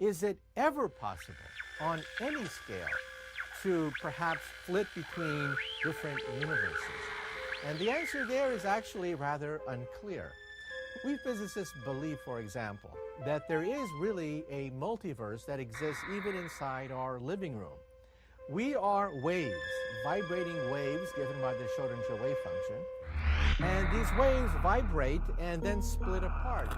is it ever possible on any scale to perhaps flip between different universes? And the answer there is actually rather unclear. We physicists believe, for example, that there is really a multiverse that exists even inside our living room. We are waves, vibrating waves given by the Schrodinger wave function. And these waves vibrate and then split apart.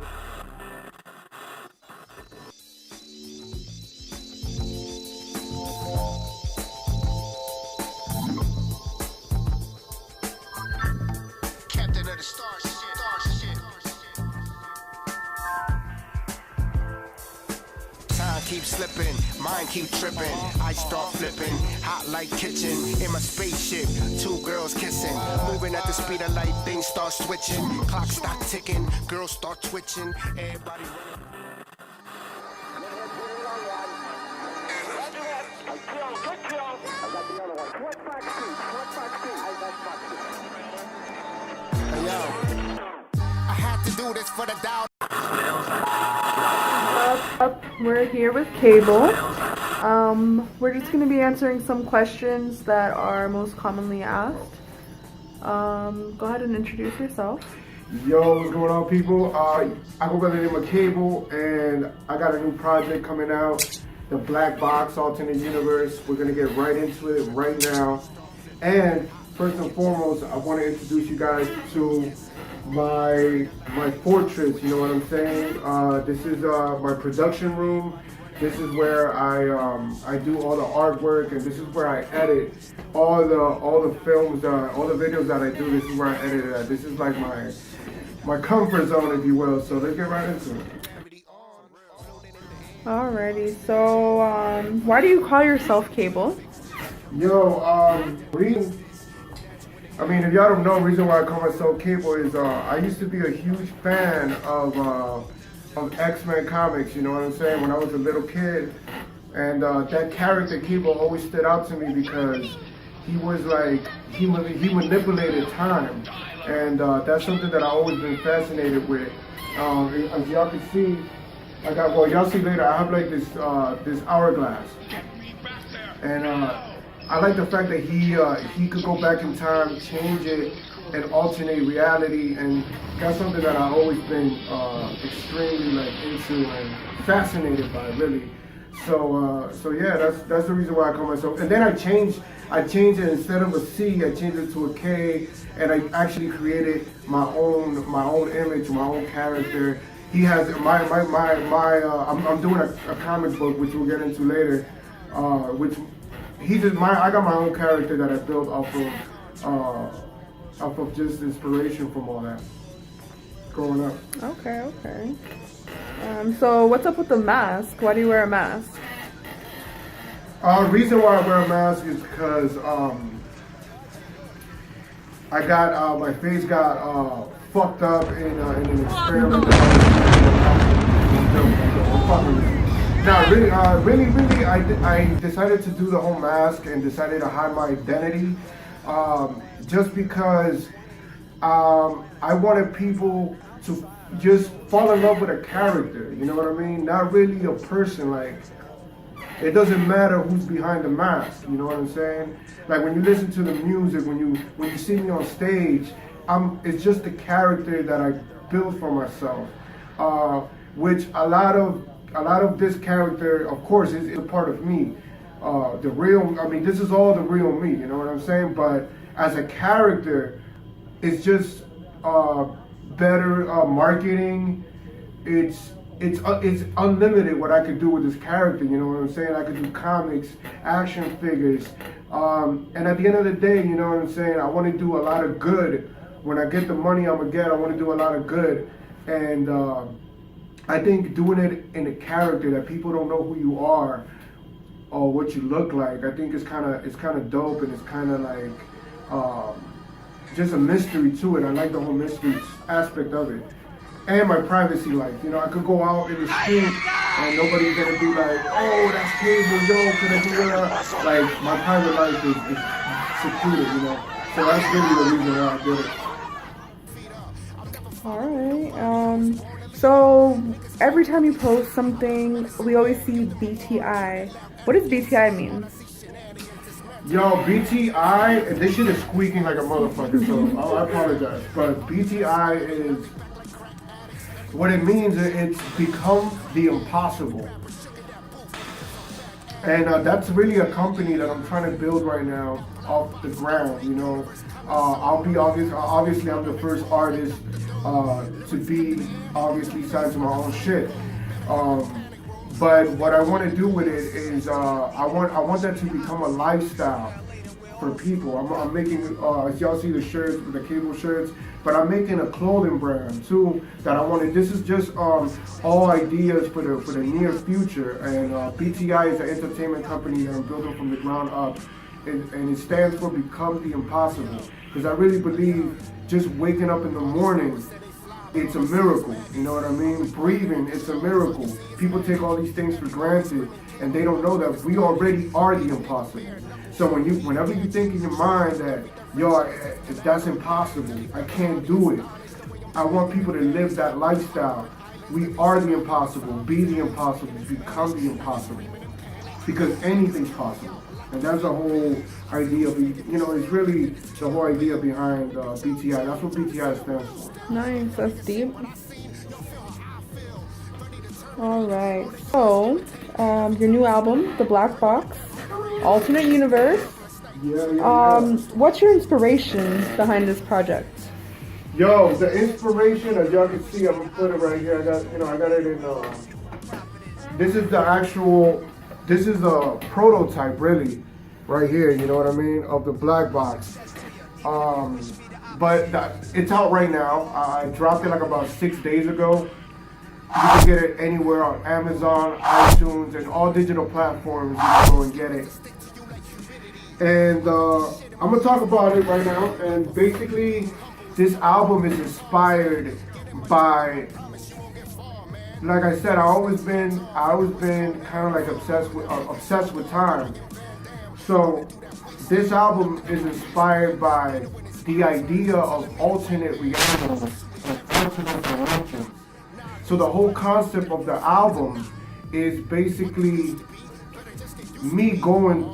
Captain of the star shit. Time keeps slipping, mind keep tripping. I start flipping, hot like kitchen. In my spaceship, two girls kissing. Moving at the speed of light, things start switching. Clock stop ticking, girls start twitching. Everybody running. I had to do this for the doubt. We're here with Kable. We're just going to be answering some questions that are most commonly asked. Go ahead and introduce yourself. Yo, what's going on, people? I go by the name of Kable, and I got a new project coming out, the Black Box Alternate Universe. We're going to get right into it right now. And first and foremost, I want to introduce you guys to my fortress, you know what I'm saying? This is my production room. This is where I do all the artwork, and this is where I edit all the films, all the videos that I do. This is where I edit it at. This is like my comfort zone, if you will. So let's get right into it. Alrighty, so why do you call yourself Kable? Yo, reason. I mean, if y'all don't know, the reason why I call myself Kable is I used to be a huge fan of X-Men comics, you know what I'm saying, when I was a little kid. And that character, Kable, always stood out to me because he was like, he manipulated time. And that's something that I've always been fascinated with. As y'all can see, y'all see later, I have like this hourglass. And I like the fact that he could go back in time, change it, and alternate reality, and that's something that I've always been extremely like into and fascinated by, really. So yeah, that's the reason why I call myself. And then I changed it, instead of a C, I changed it to a K, and I actually created my own image, my own character. He has I'm doing a comic book, which we'll get into later, which. I got my own character that I built off of just inspiration from all that growing up. Okay. So what's up with the mask? Why do you wear a mask? Reason why I wear a mask is because I got my face got fucked up in an experiment. Now, really, I decided to do the whole mask and decided to hide my identity, just because I wanted people to just fall in love with a character. You know what I mean? Not really a person. Like, it doesn't matter who's behind the mask. You know what I'm saying? Like when you listen to the music, when you see me on stage, it's just the character that I built for myself, which a lot of this character, of course, is a part of me. This is all the real me, you know what I'm saying? But as a character, it's just better marketing. It's unlimited what I could do with this character, you know what I'm saying? I could do comics, action figures, and at the end of the day, you know what I'm saying? I want to do a lot of good. When I get the money I'm gonna get, I want to do a lot of good, and I think doing it in a character that people don't know who you are or what you look like, I think it's kind of dope, and it's kind of like just a mystery to it. I like the whole mystery aspect of it, and my privacy life. You know, I could go out in the street and nobody's gonna be like, "Oh, that's Kable, yo, can I do that?" Like my private life is secluded, you know. So that's really the reason why I did it. All right. So every time you post something, we always see BTI. What does BTI mean? Yo, BTI, and this shit is squeaking like a motherfucker, so I apologize. But BTI is, what it means, it's become the impossible. And that's really a company that I'm trying to build right now off the ground, you know. I'll be obviously I'm the first artist to be obviously signed to my own shit. But what I want to do with it is I want that to become a lifestyle for people. I'm making, as y'all see the shirts, the Kable shirts, but I'm making a clothing brand too that I wanted. This is just all ideas for the near future. And BTI is an entertainment company that I'm building from the ground up, and it stands for Become the Impossible. Because I really believe just waking up in the morning, it's a miracle, you know what I mean? Breathing, it's a miracle. People take all these things for granted, and they don't know that we already are the impossible. So whenever you think in your mind that, yo, that's impossible, I can't do it, I want people to live that lifestyle. We are the impossible, be the impossible, become the impossible. Because anything's possible. And that's the whole idea of, you know, it's really the whole idea behind BTI. That's what BTI stands for. Nice, that's deep. Alright, so your new album, The Black Box, Alternate Universe. Yeah. What's your inspiration behind this project? Yo, the inspiration, as y'all can see, I'm gonna put it right here. I got it in. This is a prototype, really, right here. You know what I mean, of the Black Box. But it's out right now. I dropped it like about 6 days ago. You can get it anywhere on Amazon, iTunes, and all digital platforms. You can go and get it. And I'm gonna talk about it right now. And basically, this album is inspired by, like I said, I've always been kind of like obsessed with time. So this album is inspired by the idea of alternate realities and alternate dimensions. So the whole concept of the album is basically me going.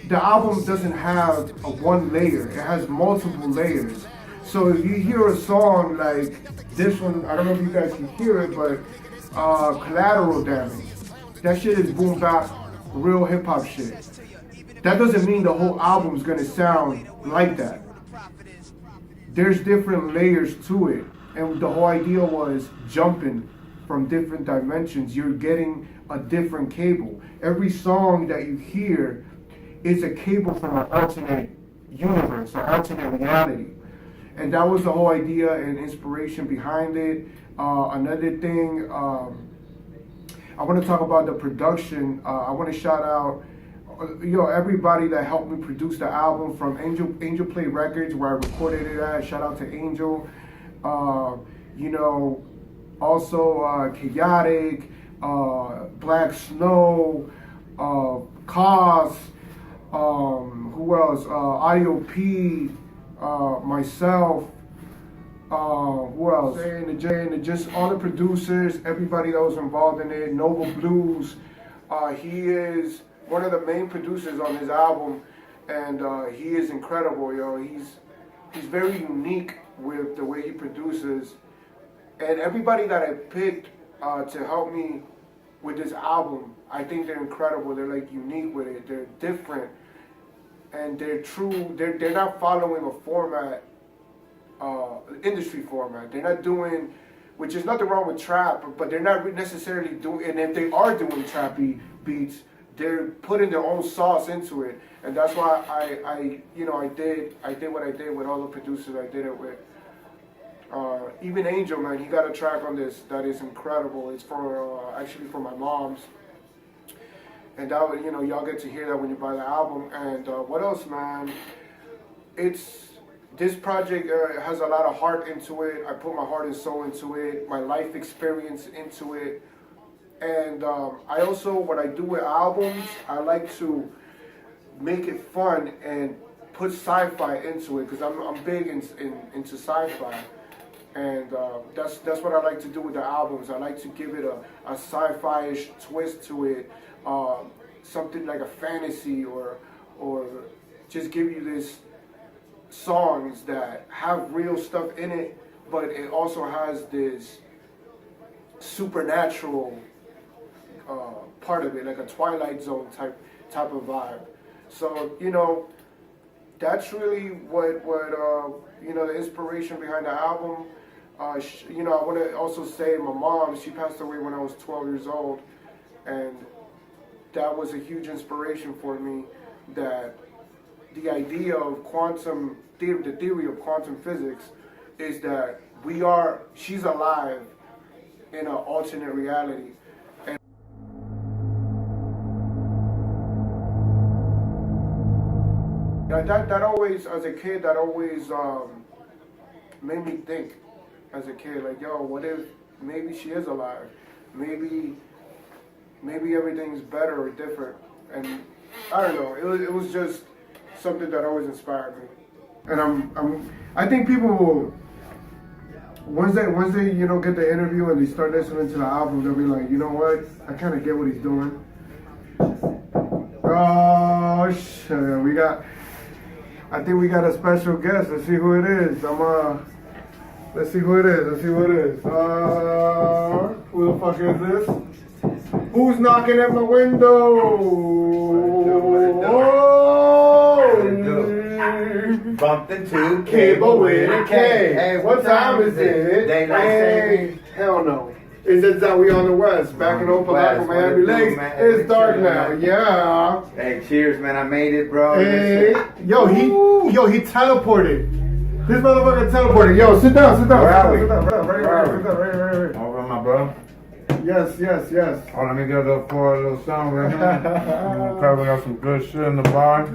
The album doesn't have a one layer; it has multiple layers. So if you hear a song like this one, I don't know if you guys can hear it, but Collateral Damage, that shit is boom bap, real hip hop shit. That doesn't mean the whole album's gonna sound like that. There's different layers to it, and the whole idea was jumping from different dimensions. You're getting a different Kable. Every song that you hear is a Kable from an alternate universe, an alternate reality. And that was the whole idea and inspiration behind it. Another thing, I want to talk about the production. I want to shout out, everybody that helped me produce the album, from Angel Play Records, where I recorded it at. Shout out to Angel. Also Chaotic, Black Snow, Cos, who else? Audio P. Myself, who else? And just all the producers, everybody that was involved in it. Noble Blues, he is one of the main producers on his album, and he is incredible, yo. He's very unique with the way he produces, and everybody that I picked to help me with this album, I think they're incredible. They're like unique with it. They're different. And they're true. They're not following a format, industry format. They're not doing, which is nothing wrong with trap, but they're not necessarily doing. And if they are doing trappy beats, they're putting their own sauce into it. And that's why I did what I did with all the producers I did it with. Even Angel, man, he got a track on this that is incredible. It's actually for my mom's. And that would, y'all get to hear that when you buy the album. And what else, man? This project has a lot of heart into it. I put my heart and soul into it, my life experience into it. And I also, when I do with albums, I like to make it fun and put sci-fi into it, because I'm big into sci-fi. And that's what I like to do with the albums. I like to give it a sci-fi-ish twist to it, something like a fantasy, or just give you this songs that have real stuff in it, but it also has this supernatural part of it, like a Twilight Zone type of vibe. So that's really what the inspiration behind the album. I want to also say my mom, she passed away when I was 12 years old, and that was a huge inspiration for me. That the idea of quantum theory, the theory of quantum physics, is that she's alive in an alternate reality. And that always, as a kid, that always made me think. As a kid, like, yo, what if maybe she is alive? Maybe everything's better or different. And I don't know. It was just something that always inspired me. And I think people will, once they get the interview and they start listening to the album, they'll be like, you know what? I kind of get what he's doing. Oh shit! I think we got a special guest. Let's see who it is. Let's see who it is. Who the fuck is this? Who's knocking at my window? Bumped into Kable with a K. Hey, what time is it? Daylight Hey, hell no. It's just that we on the west, back in Opalaco, Miami Lakes. It's dark now. Yeah. Hey, cheers, man. I made it, bro. Hey, yo, he teleported. This motherfucker teleported. Yo, sit down. Where are we? Sit down. Right. Over my bro. Yes. Oh, let me get for a little sound right now. Probably got some good shit in the bar.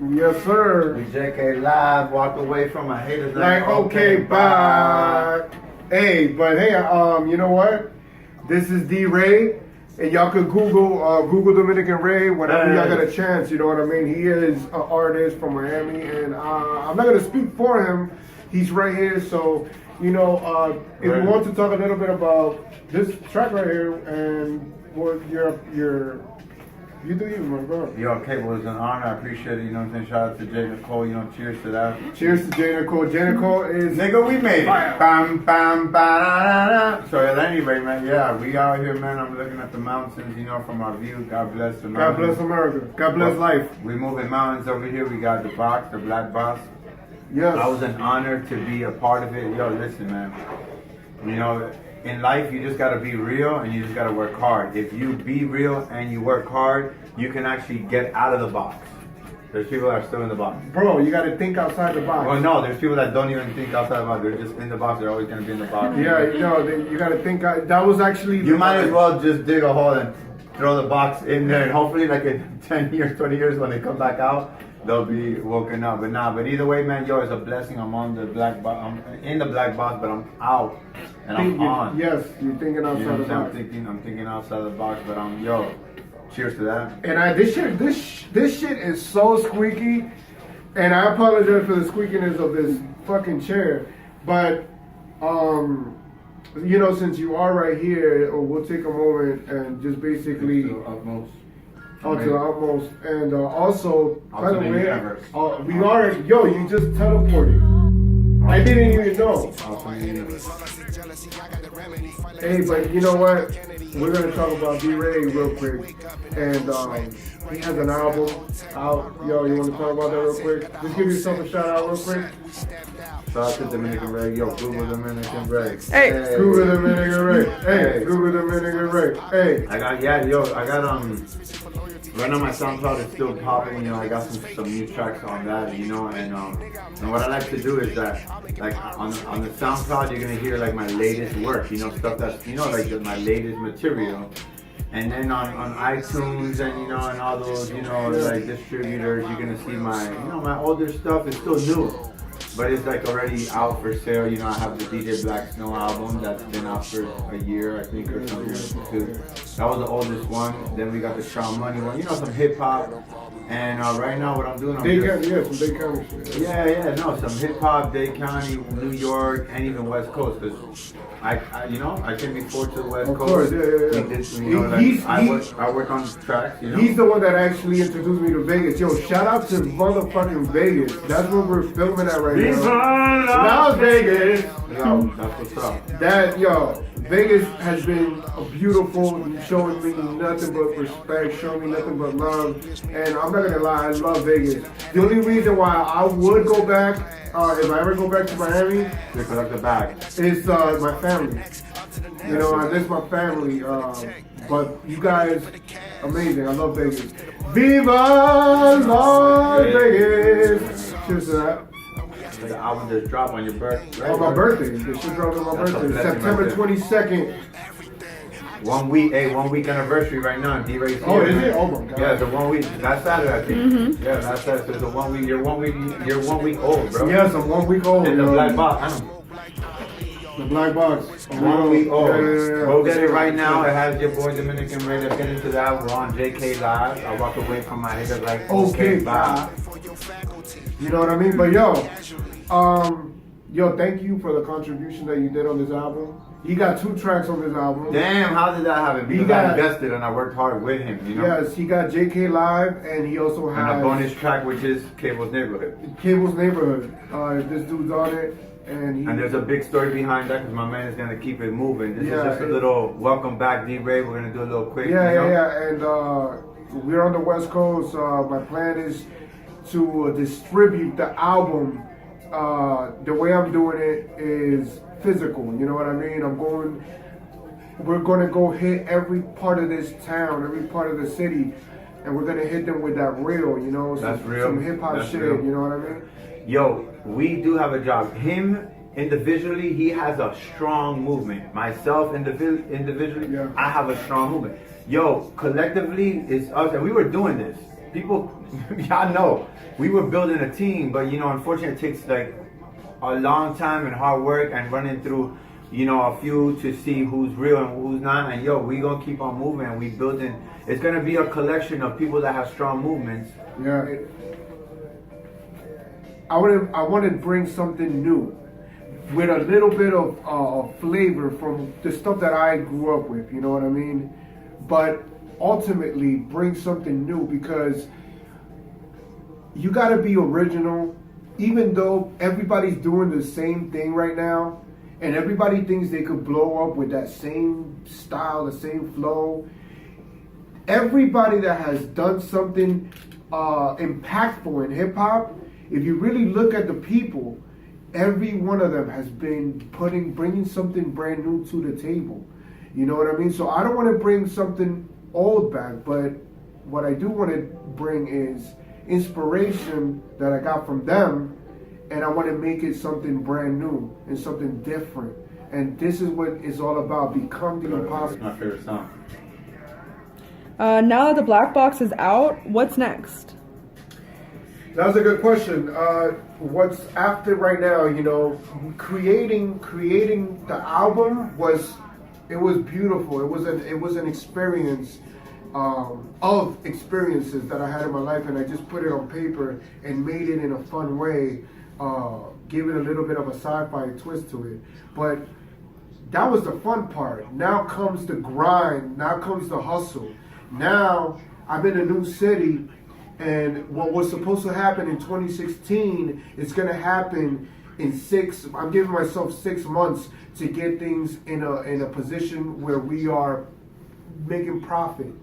Yes, sir. We JK live, walked away from my haters. Like, okay, bye. Hey, but hey, you know what? This is D Ray, and y'all could Google Dominican Ray whenever y'all get a chance. You know what I mean? He is an artist from Miami, and I'm not gonna speak for him. He's right here, so if you want to talk a little bit about this track right here and what you do you, my bro. Yo, Kable, it's an honor. I appreciate it. You know what I'm saying? Shout out to Jay Nicole. Cheers to that. Cheers to Jay Nicole. Jay Nicole is Nigga, we made it. Bam, bam, ba-da-da-da. So at any rate, man, yeah, we out here, man. I'm looking at the mountains, from our view. God bless the mountains. God bless America. God bless life. We moving mountains over here. We got the box, the black box. Yes. I was an honor to be a part of it. Yo, listen, man. In life, you just gotta be real and you just gotta work hard. If you be real and you work hard, you can actually get out of the box. There's people that are still in the box. Bro, you gotta think outside the box. Well, no, there's people that don't even think outside the box. They're just in the box. They're always gonna be in the box. Yeah, you gotta think. That was actually. You might as well just dig a hole and throw the box in there, and hopefully, like in 10 years, 20 years, when they come back out, they'll be woken up. But either way, man, it's a blessing. I'm on the black box. I'm in the black box, but I'm out and I'm on. Yes, you're thinking outside the box. I'm thinking outside the box, but cheers to that. And this shit is so squeaky, and I apologize for the squeakiness of this fucking chair, but since you are right here, we'll take a moment and just basically To the utmost. to the utmost, and also by the Alternate way, universe. we are you just teleported. I didn't even know. Alternate universe. Hey, but you know what? We're gonna talk about D Ray real quick, and he has an album out. Yo, you want to talk about that real quick? Just give yourself a shout out real quick. Shout out to Dominican Ray. Yo, Google Dominican Ray. Hey. Google Dominican Ray. Hey, Google Dominican Ray. Hey. I got right now my SoundCloud is still popping. I got some new tracks on that. And what I like to do is that, like on the SoundCloud, you're gonna hear like my latest work. Stuff that's like my latest material. And then on iTunes and and all those like distributors, you're gonna see my older stuff is still new, but it's like already out for sale. I have the DJ Black Snow album that's been out for a year, I think, or something. That was the oldest one. Then we got the Shaw Money one. Some hip hop. And right now, what I'm doing, I'm Dade just, County, yeah, some Dade County shit. yeah, no, some hip hop, Dade County, New York, and even West Coast. Cause I came before to the West Of Coast. course, yeah. We did, I work on tracks. He's the one that actually introduced me to Vegas. Yo, shout out to motherfucking Vegas. That's where we're filming at right now. Las Vegas. Yo, that's what's up. That, yo, Vegas has been beautiful, showing me nothing but respect, showing me nothing but love. And I'm not gonna lie, I love Vegas. The only reason why I would go back, if I ever go back to Miami, To collect the bag. is my family. You know, I miss my family. But you guys, amazing. I love Vegas. Viva Las Vegas! Cheers to that. The album just dropped on your birthday. On my birthday. This shit dropped on my That's a birthday. blessing September right there. 22nd. 1 week anniversary right now. D-Ray's here. Oh, is man. it? Oh my god. Yeah, it's a 1 week. That's Saturday, I think. Yeah, that's Saturday. So it's a 1 week. You're 1 week old, bro. Yes, I'm 1 week old. In the yo. black box. The black box. 1 week old. Yeah. Go get it right now. It has your boy Dominican Ray. Let's get into that. We're on JK Live. I walk away from my head like Okay, bye. You know what I mean? But yo, thank you for the contribution that you did on this album. He got 2 tracks on this album. Damn, how did that happen? Because I invested and I worked hard with him, you know? Yes, he got JK Live, and he also And has a bonus track, which is Cable's Neighborhood. Cable's Neighborhood. This dude's on it, and And there's a big story behind that because my man is going to keep it moving. This is Yeah, just a little welcome back, D-Ray. We're going to do a little quick. yeah, you know? and we're on the West Coast. My plan is to distribute the album. The way I'm doing it is physical. You know what I mean? We're going to go hit every part of this town, every part of the city, and we're going to hit them with that real, you know, some hip hop shit. Real. You know what I mean? Yo, we do have a job. Him individually, he has a strong movement. Myself individually, Yeah. I have a strong movement. Yo, collectively, it's us, and we were doing this. People, y'all know, we were building a team, but you know, unfortunately, it takes like a long time and hard work and running through, you know, a few to see who's real and who's not. And yo, we gonna keep on moving and we building. It's gonna be a collection of people that have strong movements. Yeah. I want to bring something new with a little bit of flavor from the stuff that I grew up with. You know what I mean? But ultimately, bring something new because you got to be original. Even though everybody's doing the same thing right now, and everybody thinks they could blow up with that same style, the same flow. Everybody that has done something impactful in hip hop, if you really look at the people, every one of them has been bringing something brand new to the table. You know what I mean? So I don't want to bring something old back, but what I do want to bring is inspiration that I got from them, and I want to make it something brand new and something different. And this is what it's all about: become the impossible. My favorite song. Now that the black box is out, what's next? That's a good question. What's after right now? You know, creating the album was beautiful. It was an experience of experiences that I had in my life, and I just put it on paper and made it in a fun way, give it a little bit of a sci-fi twist to it. But that was the fun part. Now comes the grind. Now comes the hustle. Now I'm in a new city. And what was supposed to happen in 2016 is going to happen in I'm giving myself 6 months to get things in a position where we are making profit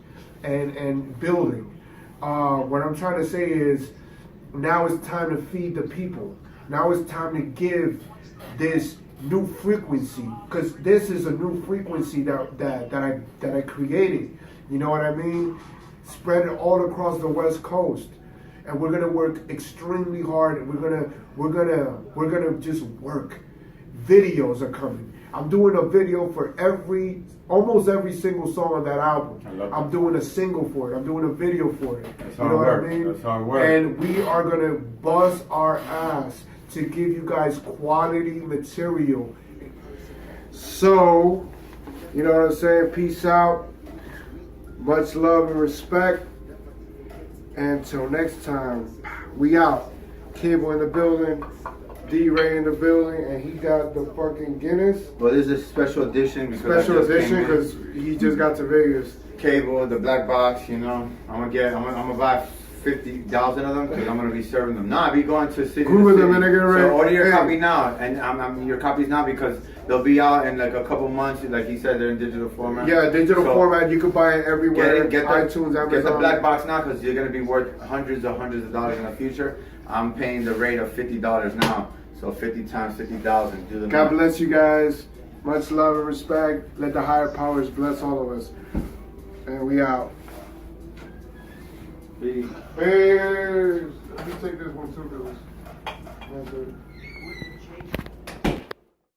and building. What I'm trying to say is now it's time to feed the people. Now it's time to give this new frequency, because this is a new frequency that I created. You know what I mean? Spread it all across the West Coast, and we're gonna work extremely hard. We're gonna just work. Videos are coming. I'm doing a video for almost every single song on that album. I'm doing a single for it. I'm doing a video for it. That's You know what hard I work. mean? That's hard work. And we are gonna bust our ass to give you guys quality material. So, you know what I'm saying? Peace out. Much love and respect. Until next time, we out. Kable in the building, D-Ray in the building, and he got the fucking Guinness. Well, this is a special edition because Special edition because he just got to Vegas. Cable, the black box, you know. I'm gonna buy 50,000 of them because I'm gonna be serving them. Nah, I be going to city. Groove to them city. and they get ready. So order your Hey. copy now, and I'm your copies now because they'll be out in like a couple months. Like he said, they're in digital format. Yeah, digital So format. You can buy it everywhere. Get iTunes, Amazon. Get the black box now because you're gonna be worth hundreds of dollars in the future. I'm paying the rate of $50 now, so 50 times 50,000. Do the God math. bless you guys. Much love and respect. Let the higher powers bless all of us. And we out. Peace. Peace. Let me take this one too, because that's it.